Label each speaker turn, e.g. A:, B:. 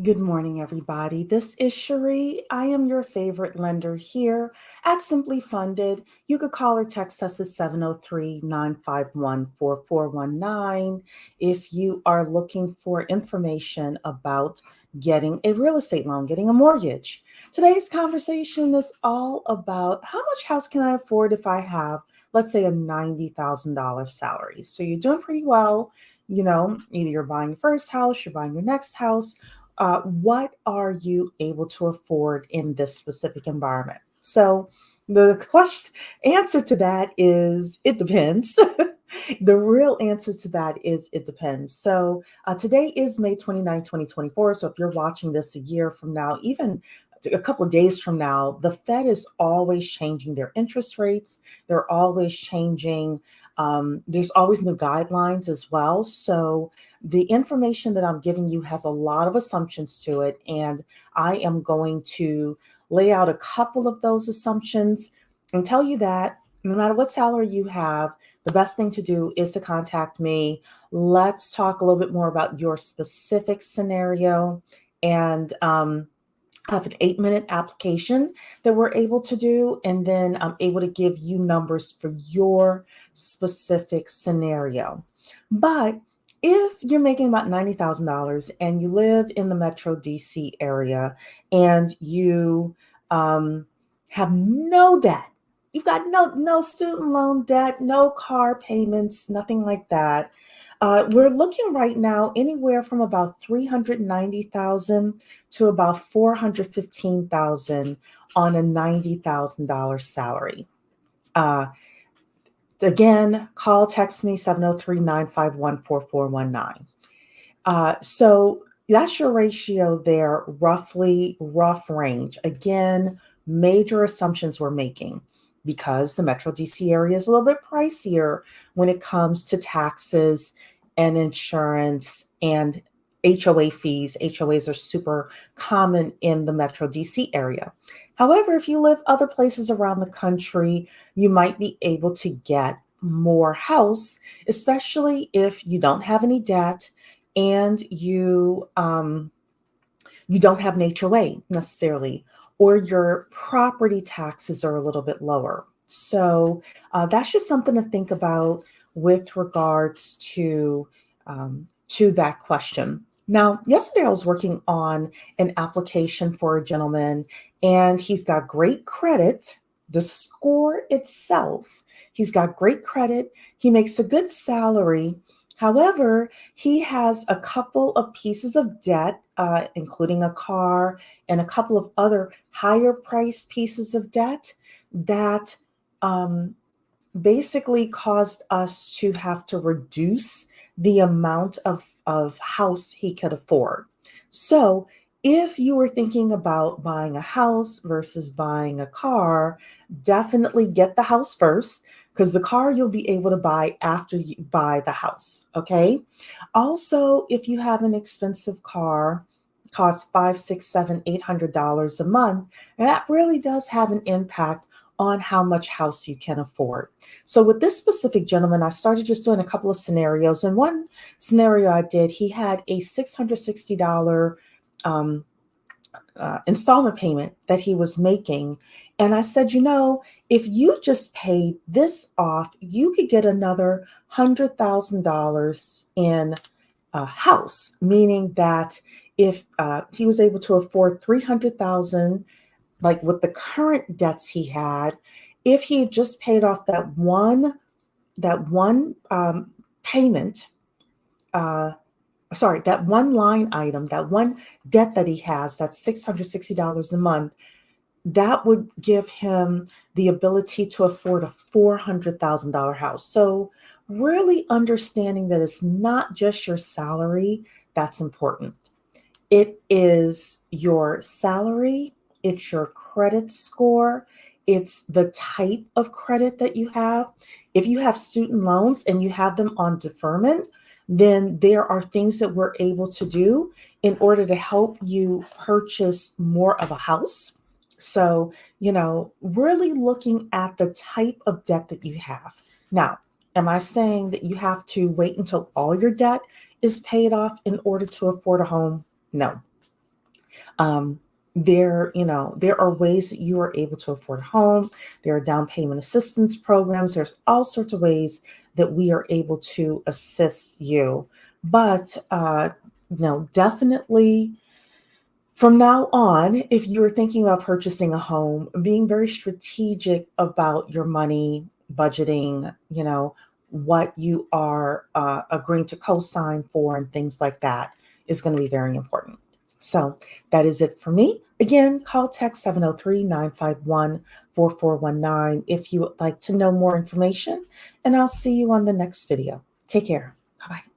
A: Good morning, everybody. This is Cheree. I am your favorite lender here at Simply Funded. You could call or text us at 703-951-4419 if you are looking for information about getting a real estate loan, getting a mortgage. Today's conversation is all about how much house can I afford if I have, let's say, a $90,000 salary. So you're doing pretty well. Either you're buying your first house, you're buying your next house, what are you able to afford in this specific environment? So the question answer to that is it depends. The real answer to that is it depends. So today is May 29, 2024. So if you're watching this a year from now, even a couple of days from now, the Fed is always changing their interest rates. They're always changing. There's always new guidelines as well. So the information that I'm giving you has a lot of assumptions to it, and I am going to lay out a couple of those assumptions and tell you that no matter what salary you have, the best thing to do is to contact me. Let's talk a little bit more about your specific scenario and have an 8-minute application that we're able to do, and then I'm able to give you numbers for your specific scenario. But if you're making about $90,000 and you live in the Metro DC area and you have no debt, you've got no student loan debt, no car payments, nothing like that. We're looking right now anywhere from about 390,000 to about 415,000 on a $90,000 salary. Uh, Again, call, text me 703-951-4419. So that's your ratio there, roughly rough range. Again, major assumptions we're making because the Metro DC area is a little bit pricier when it comes to taxes and insurance and HOA fees. HOAs are super common in the Metro DC area. However, if you live other places around the country, you might be able to get more house, especially if you don't have any debt and you don't have an HOA necessarily, or your property taxes are a little bit lower. So that's just something to think about with regards to that question. Now, yesterday I was working on an application for a gentleman, and he's got great credit. The score itself, he's got great credit. He makes a good salary. However, he has a couple of pieces of debt, including a car and a couple of other higher price pieces of debt that um, basically caused us to have to reduce the amount of house he could afford. So, if you were thinking about buying a house versus buying a car, definitely get the house first because the car you'll be able to buy after you buy the house. Okay. Also, if you have an expensive car, costs five, six, seven, $800 a month, that really does have an impact on how much house you can afford. So with this specific gentleman, I started just doing a couple of scenarios. And one scenario I did, he had a $660 um, installment payment that he was making. And I said, if you just paid this off, you could get another $100,000 in a house, meaning that if he was able to afford 300,000, like with the current debts he had, if he had just paid off that one payment, uh, that one line item, that one debt that he has, that's $660 a month, that would give him the ability to afford a $400,000 house. So, really understanding that it's not just your salary that's important. It is your salary, it's your credit score, it's the type of credit that you have. If you have student loans and you have them on deferment, then there are things that we're able to do in order to help you purchase more of a house. So, really looking at the type of debt that you have. Now, am I saying that you have to wait until all your debt is paid off in order to afford a home? No. Um, there are ways that you are able to afford a home. There are down payment assistance programs. There's all sorts of ways that we are able to assist you. But definitely from now on, if you're thinking about purchasing a home, being very strategic about your money, budgeting, what you are agreeing to co-sign for and things like that is going to be very important. So that is it for me. Again, call text 703-951-4419 if you would like to know more information, and I'll see you on the next video. Take care. Bye-bye.